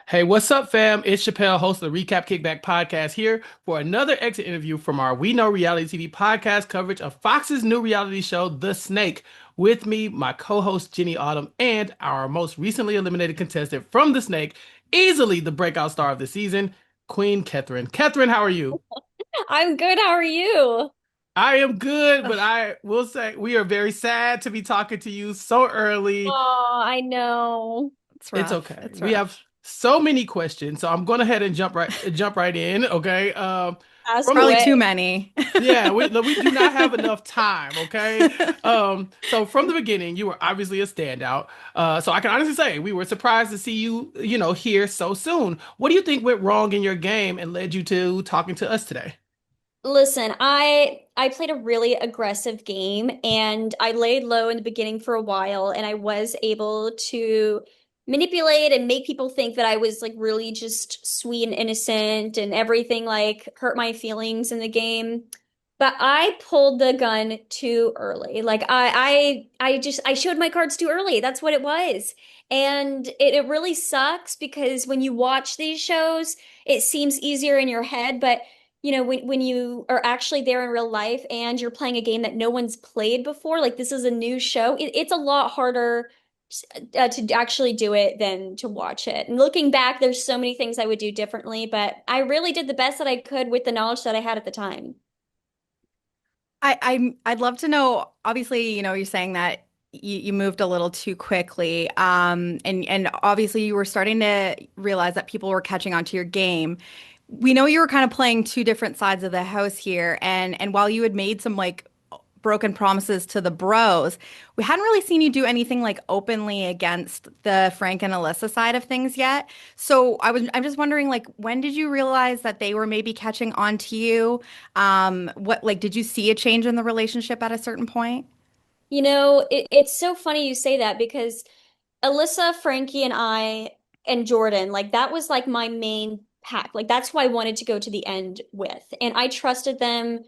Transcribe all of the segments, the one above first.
Hey, what's up, fam? It's Chappell, host of the Recap Kickback podcast, here for another exit interview from our We Know Reality TV podcast coverage of Fox's new reality show, The Snake. With me, my co-host Jenny Autumn, and our most recently eliminated contestant from The Snake, easily the breakout star of the season, Queen Catherine. Catherine, how are you? I'm good. How are you? I am good, but Ugh. I will say we are very sad to be talking to you so early. Oh, I know. It's It's rough. okay. It's We have rough. so many questions, so I'm going ahead and jump right in. Okay. Ask From the Probably too away. many. Yeah, we do not have enough time. Okay. So from the beginning, you were obviously a standout. So I can honestly say we were surprised to see you, here so soon. What do you think went wrong in your game and led you to talking to us today? Listen, I played a really aggressive game and I laid low in the beginning for a while and I was able to manipulate and make people think that I was like really just sweet and innocent and everything like hurt my feelings in the game. But I pulled the gun too early. I showed my cards too early. That's what it was. And it really sucks because when you watch these shows, it seems easier in your head, but when you are actually there in real life and you're playing a game that no one's played before, like this is a new show, it's a lot harder to actually do it than to watch it. And looking back, there's so many things I would do differently, but I really did the best that I could with the knowledge that I had at the time. I'd love to know, obviously, you're saying that you moved a little too quickly. And obviously you were starting to realize that people were catching on to your game. We know you were kind of playing two different sides of the house here, and while you had made some like broken promises to the bros, we hadn't really seen you do anything like openly against the Frank and Alyssa side of things yet. So I'm just wondering, like, when did you realize that they were maybe catching on to you? What like did you see a change in the relationship at a certain point? It's so funny you say that because Alyssa, Frankie, and I and Jordan, like that was like my main pack. Like that's who I wanted to go to the end with. And I trusted them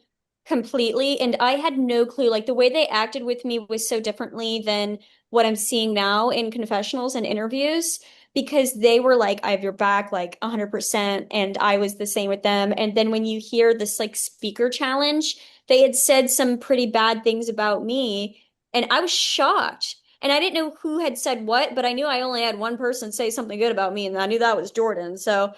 completely. And I had no clue. Like the way they acted with me was so differently than what I'm seeing now in confessionals and interviews because they were like, I have your back, like 100%. And I was the same with them. And then when you hear this like speaker challenge, they had said some pretty bad things about me. And I was shocked. And I didn't know who had said what, but I knew I only had one person say something good about me, and I knew that was Jordan. So,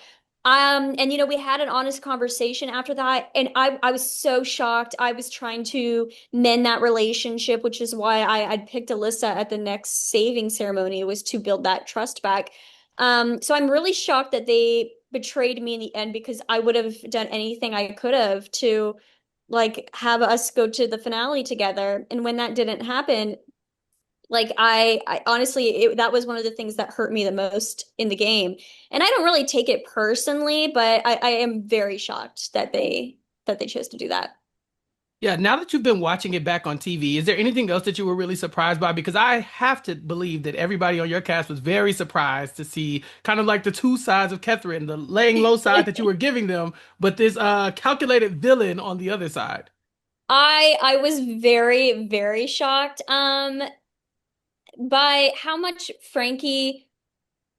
and we had an honest conversation after that, and I was so shocked. I was trying to mend that relationship, which is why I'd picked Alyssa at the next saving ceremony, was to build that trust back. So I'm really shocked that they betrayed me in the end because I would have done anything I could have to like have us go to the finale together. And when that didn't happen, like I honestly, that was one of the things that hurt me the most in the game. And I don't really take it personally, but I am very shocked that they chose to do that. Yeah, now that you've been watching it back on TV, is there anything else that you were really surprised by? Because I have to believe that everybody on your cast was very surprised to see kind of like the two sides of Catherine, the laying low side that you were giving them, but this calculated villain on the other side. I was very, very shocked by how much Frankie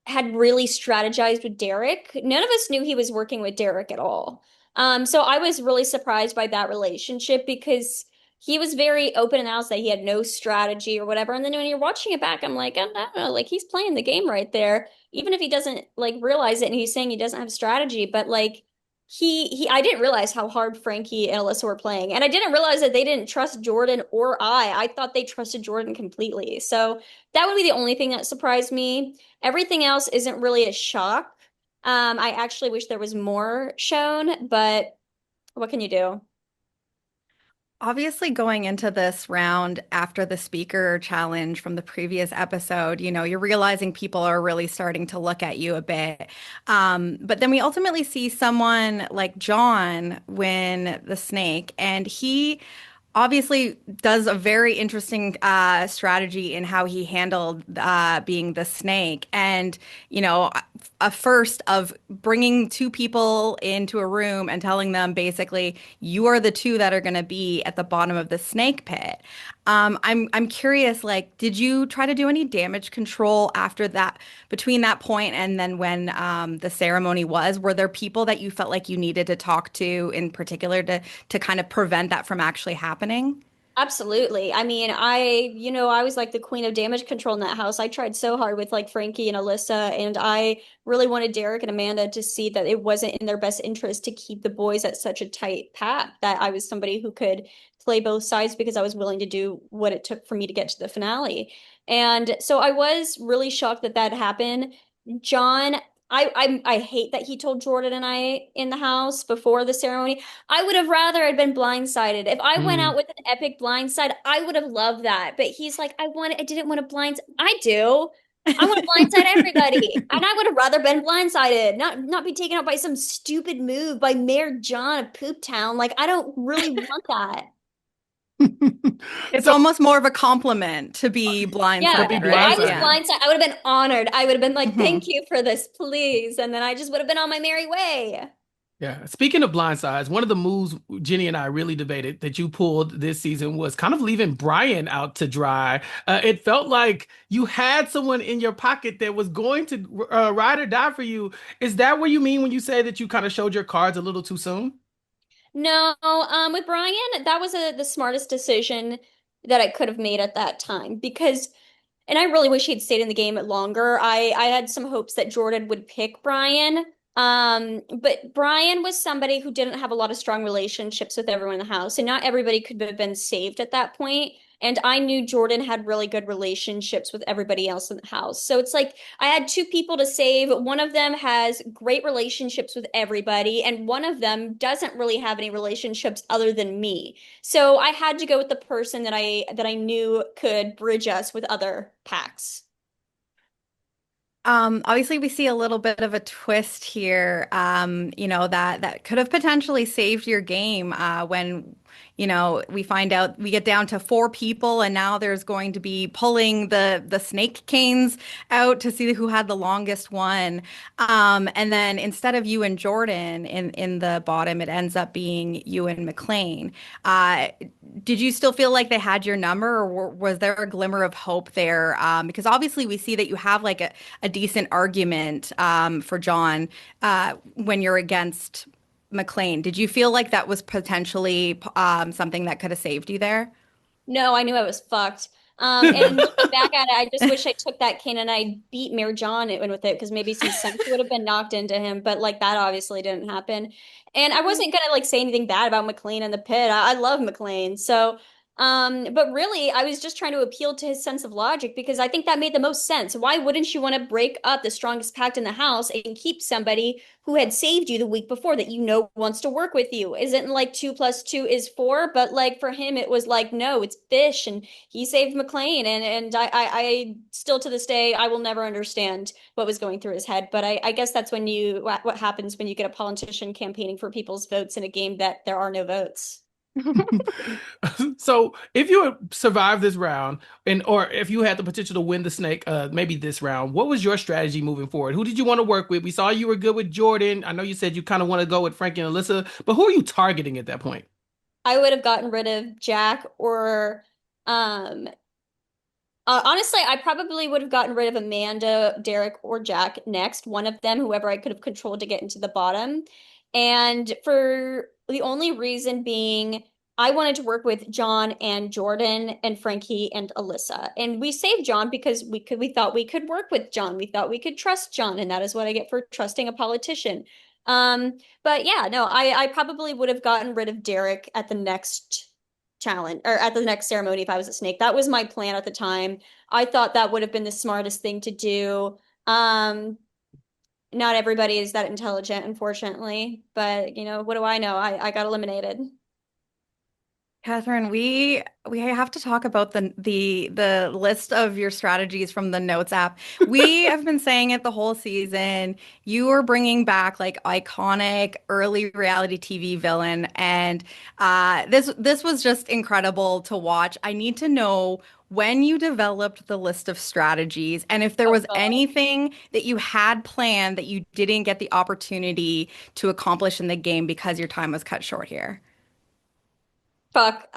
had really strategized with Derek. None of us knew he was working with Derek at all. So I was really surprised by that relationship because he was very open and honest that he had no strategy or whatever. And then when you're watching it back, I'm like, I don't know, like he's playing the game right there, even if he doesn't like realize it and he's saying he doesn't have strategy, but like I didn't realize how hard Frankie and Alyssa were playing. And I didn't realize that they didn't trust Jordan or I. I thought they trusted Jordan completely. So that would be the only thing that surprised me. Everything else isn't really a shock. I actually wish there was more shown, but what can you do? Obviously, going into this round after the speaker challenge from the previous episode, you're realizing people are really starting to look at you a bit. But then we ultimately see someone like John win the snake, and he obviously does a very interesting strategy in how he handled being the snake. And, a first of bringing two people into a room and telling them basically, you are the two that are going to be at the bottom of the snake pit. I'm curious, like, did you try to do any damage control after that, between that point and then when the ceremony was? Were there people that you felt like you needed to talk to in particular to kind of prevent that from actually happening? Absolutely. I mean, I was like the queen of damage control in that house. I tried so hard with like Frankie and Alyssa, and I really wanted Derek and Amanda to see that it wasn't in their best interest to keep the boys at such a tight pack, that I was somebody who could play both sides because I was willing to do what it took for me to get to the finale. And so I was really shocked that that happened. John, I hate that he told Jordan and I in the house before the ceremony. I would have rather had been blindsided. If I went out Mm. with an epic blindside, I would have loved that. But he's like, I didn't want to blindside. I do. I want to blindside everybody. And I would have rather been blindsided, not be taken out by some stupid move by Mayor John of Poop Town. Like, I don't really want that. It's So almost more of a compliment to be to be Yeah. blindsided, If I right? was blindsided. Yeah. blindsided, I would have been honored. I would have been like, hmm thank you for this, please. And then I just would have been on my merry way. Yeah. Speaking of blindsides, one of the moves Jenny and I really debated that you pulled this season was kind of leaving Brian out to dry. It felt like you had someone in your pocket that was going to ride or die for you. Is that what you mean when you say that you kind of showed your cards a little too soon? No, with Brian, that was the smartest decision that I could have made at that time because, and I really wish he'd stayed in the game longer. I had some hopes that Jordan would pick Brian. But Brian was somebody who didn't have a lot of strong relationships with everyone in the house, and not everybody could have been saved at that point. And I knew Jordan had really good relationships with everybody else in the house. So it's like I had two people to save. One of them has great relationships with everybody, and one of them doesn't really have any relationships other than me. So I had to go with the person that I knew could bridge us with other packs. Obviously we see a little bit of a twist here, that could have potentially saved your game, when, we find out we get down to four people and now there's going to be pulling the snake canes out to see who had the longest one. And then instead of you and Jordan in the bottom, it ends up being you and McLean. Uh, did you still feel like they had your number, or was there a glimmer of hope there? Because obviously we see that you have like a decent argument for John when you're against McLean. Did you feel like that was potentially something that could have saved you there? No, I knew I was fucked. And looking back at it, I just wish I took that cane and I beat Mayor John in with it because maybe some sense would have been knocked into him. But like that obviously didn't happen. And I wasn't gonna like say anything bad about McLean in the pit. I love McLean. So, but really, I was just trying to appeal to his sense of logic because I think that made the most sense. Why wouldn't you want to break up the strongest pact in the house and keep somebody who had saved you the week before that you know wants to work with you? Isn't like two plus two is four, but like for him, it was like, no, it's fish. And he saved McLean. And I still to this day, I will never understand what was going through his head. But I guess that's when what happens when you get a politician campaigning for people's votes in a game that there are no votes. So if you had survived this round and or if you had the potential to win the snake, maybe this round, what was your strategy moving forward? Who did you want to work with? We saw you were good with Jordan. I know you said you kind of want to go with Frankie and Alyssa, but who are you targeting at that point? I would have gotten rid of Jack or um honestly, I probably would have gotten rid of Amanda, Derek, or Jack next, one of them, whoever I could have controlled to get into the bottom. And for the only reason being, I wanted to work with John and Jordan and Frankie and Alyssa. And we saved John because we thought we could work with John. We thought we could trust John, and that is what I get for trusting a politician. But yeah, no, I probably would have gotten rid of Derek at the next challenge or at the next ceremony if I was a snake. That was my plan at the time. I thought that would have been the smartest thing to do. Um, Not everybody is that intelligent, unfortunately, but what do I know? I got eliminated. Catherine, we have to talk about the list of your strategies from the Notes app. We have been saying it the whole season. You are bringing back like iconic early reality TV villain, and this was just incredible to watch. I need to know when you developed the list of strategies, and if there Oh was God. anything that you had planned that you didn't get the opportunity to accomplish in the game because your time was cut short here. Fuck.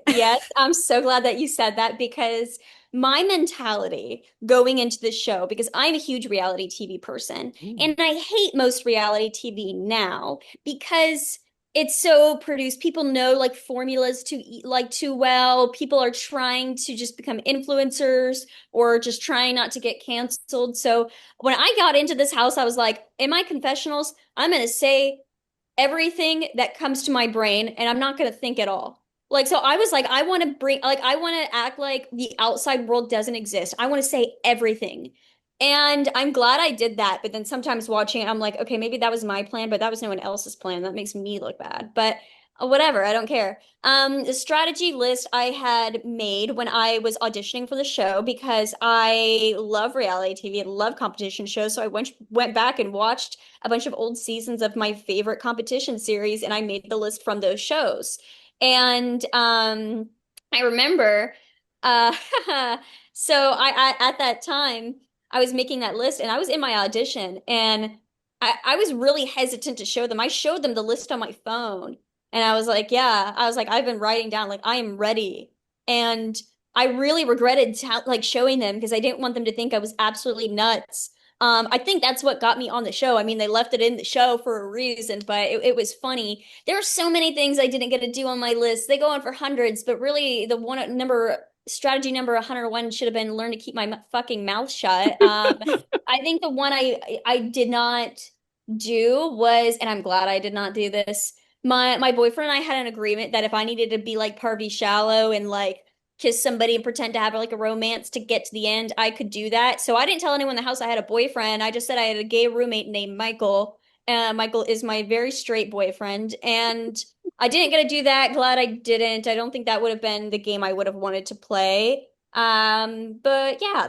Yes, I'm so glad that you said that because my mentality going into the show, because I'm a huge reality TV person, Ooh. and I hate most reality TV now because it's so produced. People know like formulas to eat like too well. People are trying to just become influencers or just trying not to get canceled. So when I got into this house, I was like, in my confessionals, I'm gonna say everything that comes to my brain and I'm not going to think at all. Like, so I was like, I want to bring, like, I want to act like the outside world doesn't exist. I want to say everything. And I'm glad I did that. But then sometimes watching it, I'm like, okay, maybe that was my plan, but that was no one else's plan. That makes me look bad. But whatever, I don't care. The strategy list I had made when I was auditioning for the show because I love reality TV and love competition shows. So I went back and watched a bunch of old seasons of my favorite competition series, and I made the list from those shows. And I remember, uh, so I at that time I was making that list, and I was in my audition, and I was really hesitant to show them. I showed them the list on my phone, and I was like, yeah, I was like, I've been writing down like I am ready, and I really regretted like showing them because I didn't want them to think I was absolutely nuts. I think that's what got me on the show. I mean, they left it in the show for a reason, but it was funny. There were so many things I didn't get to do on my list. They go on for hundreds, but really the one number strategy number 101 should have been learn to keep my fucking mouth shut. I think the one I did not do was, and I'm glad I did not do this. My boyfriend and I had an agreement that if I needed to be like Parvy Shallow and like kiss somebody and pretend to have like a romance to get to the end, I could do that. So I didn't tell anyone in the house I had a boyfriend. I just said I had a gay roommate named Michael. Michael is my very straight boyfriend. And I didn't get to do that. Glad I didn't. I don't think that would have been the game I would have wanted to play. But yeah,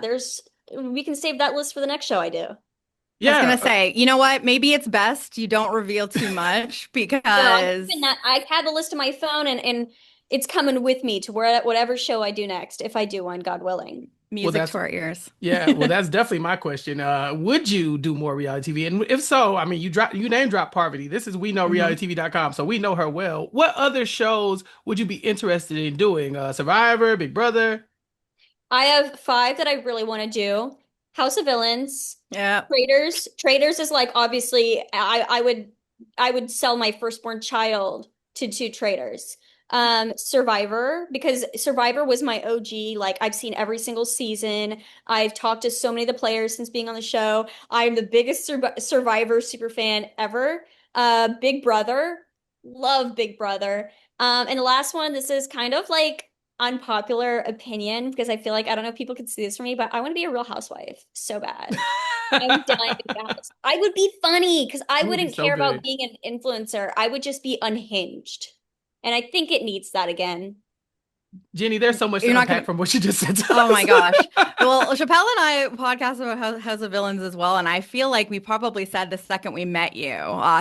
we can save that list for the next show I do. I was gonna Yeah. say, you know what? Maybe it's best you don't reveal too much No, I'm because keeping that. I have the list on my phone and it's coming with me to whatever show I do next, if I do one, God willing. Well, music that's to our ears. yeah. Well, that's definitely my question. Would you do more reality TV? And if so, I mean, you name drop Parvati. This is we know Mhm. realitytv.com, so we know her well. What other shows would you be interested in doing? Survivor, Big Brother. I have five that I really want to do. House of Villains, Yeah. Traitors. Traitors is like obviously I would sell my firstborn child to Traitors. Survivor, because Survivor was my OG. Like I've seen every single season. I've talked to so many of the players since being on the show. I'm the biggest Survivor super fan ever. Big Brother, love Big Brother. And the last one, this is kind of like unpopular opinion because I feel like I don't know if people could see this for me, but I want to be a real housewife so bad. I'm dying to be a house. I would be funny because I You would be wouldn't so care about good. being an influencer. I would just be unhinged. And I think it needs that again. Jenny, there's so much You're to not unpack gonna. from what you just said to Oh my us. gosh. Well, Chappelle and I podcast about House of Villains as well, and I feel like we probably said the second we met you,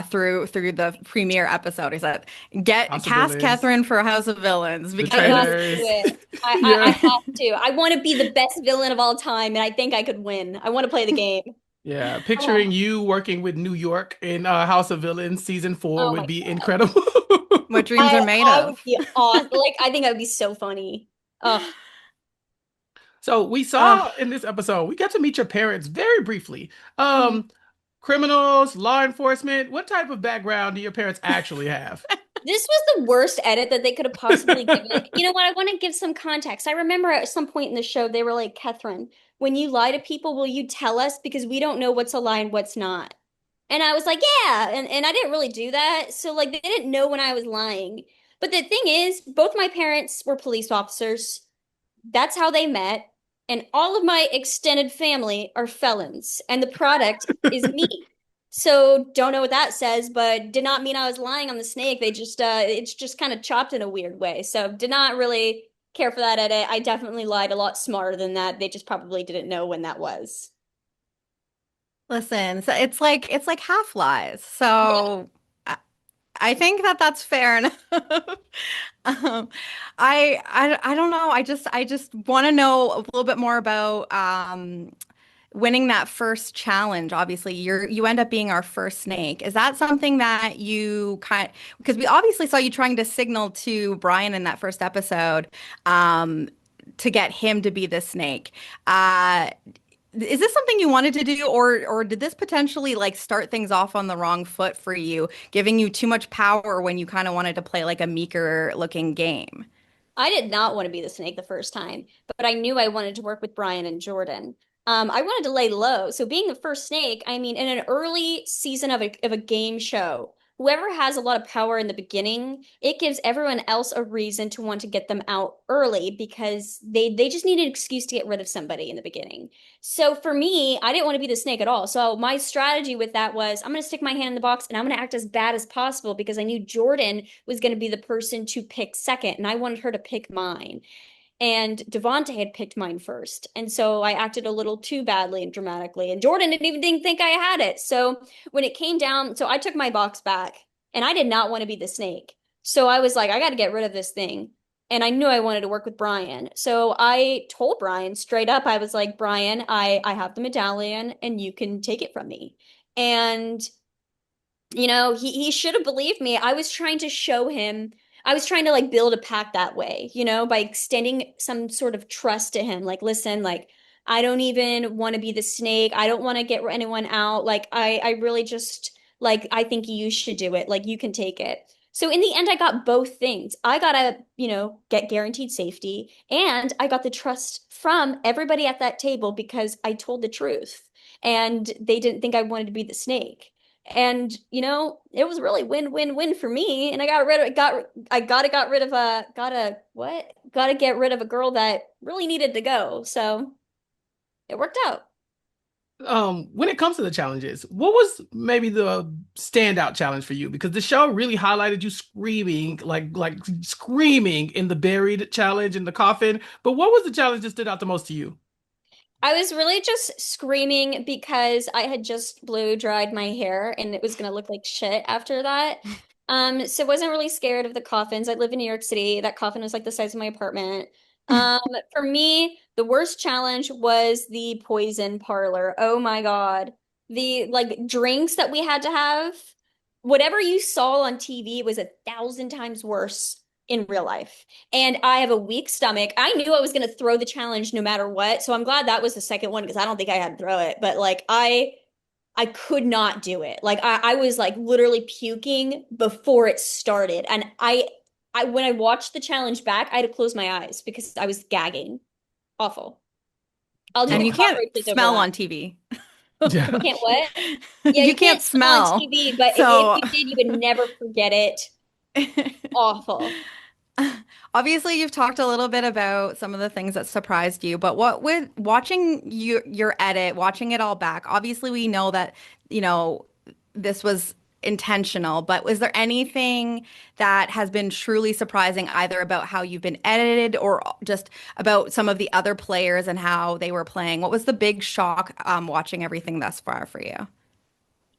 through the premiere episode, he said, "Get House of cast Villains, Catherine for House of Villains," The I gotta because do Traitors. it. I Yeah. have to. I want to be the best villain of all time, and I think I could win. I want to play the game. Yeah, picturing Oh, you working with New York in House of Villains season 4 oh would my be God. incredible. what dreams I are made I would of. be awesome. Like I think that would be so funny. Oh, So we Oh, saw in this episode, we got to meet your parents very briefly. mhm. Criminals, law enforcement, what type of background do your parents actually have? This was the worst edit that they could have possibly given. You know what? I want to give some context. I remember at some point in the show, they were like, Catherine, when you lie to people, will you tell us? Because we don't know what's a lie and what's not. And I was like, yeah. And I didn't really do that. So, like, they didn't know when I was lying. But the thing is, both my parents were police officers. That's how they met. And all of my extended family are felons. And the product is me. So don't know what that says, but did not mean I was lying on the snake. They just it's just kind of chopped in a weird way. So did not really care for that edit. I definitely lied a lot smarter than that. They just probably didn't know when that was. listen, so it's like half lies. Yeah. So I think that that's fair enough. Um, I don't know. I just want to know a little bit more about winning that first challenge, obviously you end up being our first snake. Is that something that you kind because we obviously saw you trying to signal to Brian in that first episode um, to get him to be the snake. Uh, is this something you wanted to do, or did this potentially like start things off on the wrong foot for you, giving you too much power when you kind of wanted to play like a meeker looking game? I did not want to be the snake the first time, but I knew I wanted to work with Brian and Jordan. I wanted to lay low. So being the first snake, I mean, in an early season of a game show, whoever has a lot of power in the beginning, it gives everyone else a reason to want to get them out early because they just need an excuse to get rid of somebody in the beginning. So for me, I didn't want to be the snake at all. So my strategy with that was I'm going to stick my hand in the box and I'm going to act as bad as possible because I knew Jordan was going to be the person to pick second and I wanted her to pick mine. And Devonte had picked mine first. And so I acted a little too badly and dramatically. And Jordan didn't even think I had it. So when it came down, so I took my box back and I did not want to be the snake. So I was like, I got to get rid of this thing. And I knew I wanted to work with Brian. So I told Brian straight up, I was like, Brian, I have the medallion and you can take it from me. And he should have believed me. I was trying to show him, I was trying to like build a pact that way, by extending some sort of trust to him. Like, listen, like, I don't even want to be the snake. I don't want to get anyone out. Like, I really just like, I think you should do it. Like, you can take it. So in the end, I got both things. I got to, get guaranteed safety, and I got the trust from everybody at that table because I told the truth, and they didn't think I wanted to be the snake. And it was really win-win-win for me. And I got rid of a gotta get rid of a girl that really needed to go. So it worked out. When it comes to the challenges, what was maybe the standout challenge for you? Because the show really highlighted you screaming, like screaming in the buried challenge in the coffin. But what was the challenge that stood out the most to you? I was really just screaming because I had just blow dried my hair and it was gonna look like shit after that. So wasn't really scared of the coffins. I live in New York City. That coffin was like the size of my apartment. Um, for me, the worst challenge was the poison parlor. Oh my God. The like drinks that we had to have, whatever you saw on TV was 1,000 times worse in real life. And I have a weak stomach. I knew I was going to throw the challenge no matter what. So I'm glad that was the second one because I don't think I had to throw it. But like I could not do it. Like I was like literally puking before it started. And I when I watched the challenge back, I had to close my eyes because I was gagging. Awful. I'll do And the you can't cockroaches over smell that. on TV. Yeah. Can't what? Yeah, You you can't can't smell on smell. TV, but if So you did, you would never forget it. Awful. obviously you've talked a little bit about some of the things that surprised you, but what with watching your edit, watching it all back, obviously we know that, you know, this was intentional, but was there anything that has been truly surprising either about how you've been edited or just about some of the other players and how they were playing? What was the big shock watching everything thus far for you?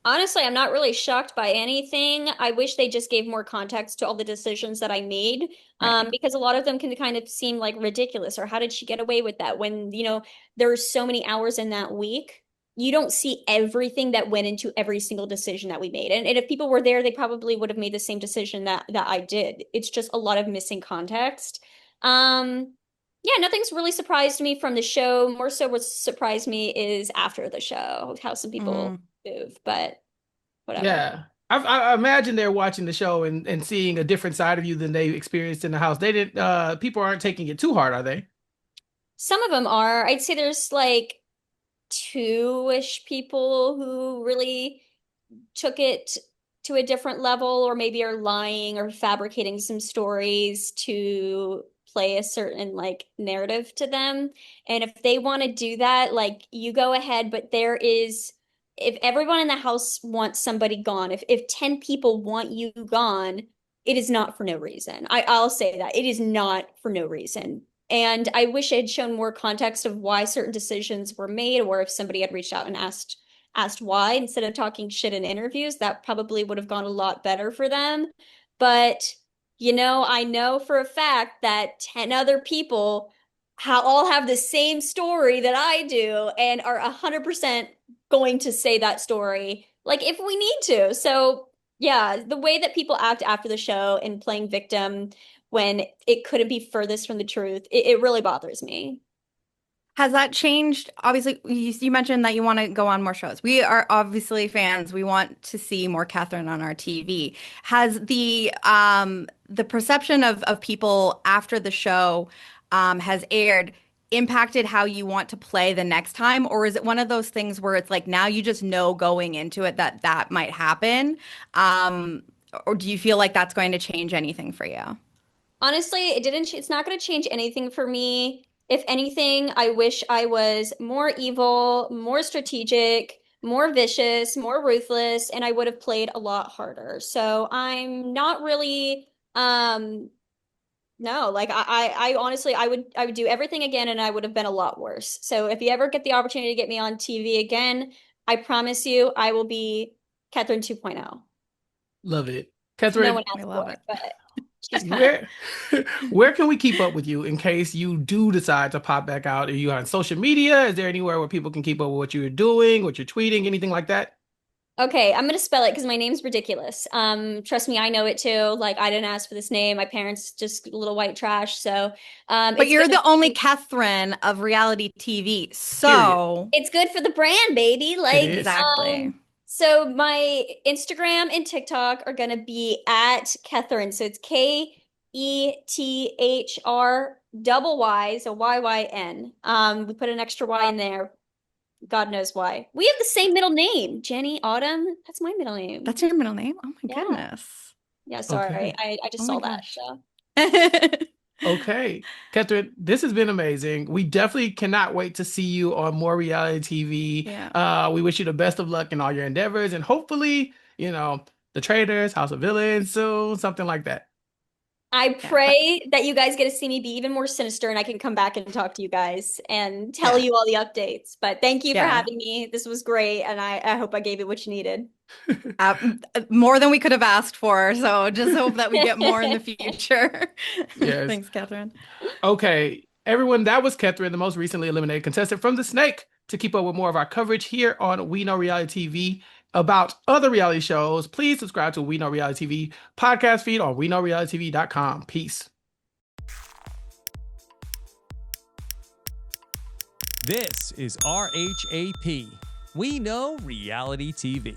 Honestly, I'm not really shocked by anything. I wish they just gave more context to all the decisions that I made, Right. because a lot of them can kind of seem like ridiculous. Or how did she get away with that when, there's so many hours in that week? You don't see everything that went into every single decision that we made. And if people were there, they probably would have made the same decision that I did. It's just a lot of missing context. Um, yeah, nothing's really surprised me from the show. More so, what surprised me is after the show, how some people Mm. move, but whatever. Yeah. I imagine they're watching the show and seeing a different side of you than they experienced in the house. They didn't, people aren't taking it too hard, are they? Some of them are. I'd say there's like two-ish people who really took it to a different level, or maybe are lying or fabricating some stories to play a certain like narrative to them. And if they want to do that, like you go ahead, but if everyone in the house wants somebody gone, if 10 people want you gone, it is not for no reason. I'll say that. It is not for no reason. And I wish I had shown more context of why certain decisions were made, or if somebody had reached out and asked why instead of talking shit in interviews, that probably would have gone a lot better for them. But, I know for a fact that 10 other people all have the same story that I do and are 100% going to say that story, like if we need to. So yeah, the way that people act after the show and playing victim when it couldn't be furthest from the truth, it really bothers me. Has that changed? Obviously, you mentioned that you want to go on more shows. We are obviously fans. We want to see more Catherine on our TV. Has the perception of people after the show has aired impacted how you want to play the next time? Or is it one of those things where it's like now you just know going into it that that might happen? Um, or do you feel like that's going to change anything for you? Honestly, it's not going to change anything for me. If anything, I wish I was more evil, more strategic, more vicious, more ruthless, and I would have played a lot harder. So I'm not really, no, like I honestly, I would do everything again and I would have been a lot worse. So if you ever get the opportunity to get me on TV again, I promise you I will be Catherine 2.0. Love it. No one Catherine, We asked love for it. it, but she's kind. where where can we keep up with you in case you do decide to pop back out? Are you on social media? Is there anywhere where people can keep up with what you're doing, what you're tweeting, anything like that? Okay, I'm gonna spell it because my name's ridiculous. Trust me, I know it too. Like I didn't ask for this name. My parents just a little white trash. So, But it's you're gonna the only be Catherine of reality TV. Period. So, it's good for the brand, baby. It Like, is. exactly. so my Instagram and TikTok are gonna be at Catherine. So it's KETHR double Y, so YYN. We put an extra Y in there. God knows why. We have the same middle name, Jenny Autumn. That's my middle name. That's your middle name? Oh my Yeah. goodness. Yeah, sorry. Okay. I just Oh my saw that. gosh. So Okay. Catherine, this has been amazing. We definitely cannot wait to see you on more reality TV. Yeah. We wish you the best of luck in all your endeavors and hopefully, The Traitors, House of Villains soon, something like that. I Yeah. But pray that you guys get to see me be even more sinister and I can come back and talk to you guys and tell yeah. you all the updates. But thank you for Yeah. having me. This was great, and I hope I gave it what you needed. Uh, More than we could have asked for. So just hope that we get more in the future. Yes. Thanks, Catherine. Okay, everyone, that was Catherine, the most recently eliminated contestant from The Snake. To keep up with more of our coverage here on We Know Reality TV about other reality shows, please subscribe to We Know Reality TV podcast feed on WeKnowRealityTV.com. Peace. This is RHAP. We know reality TV.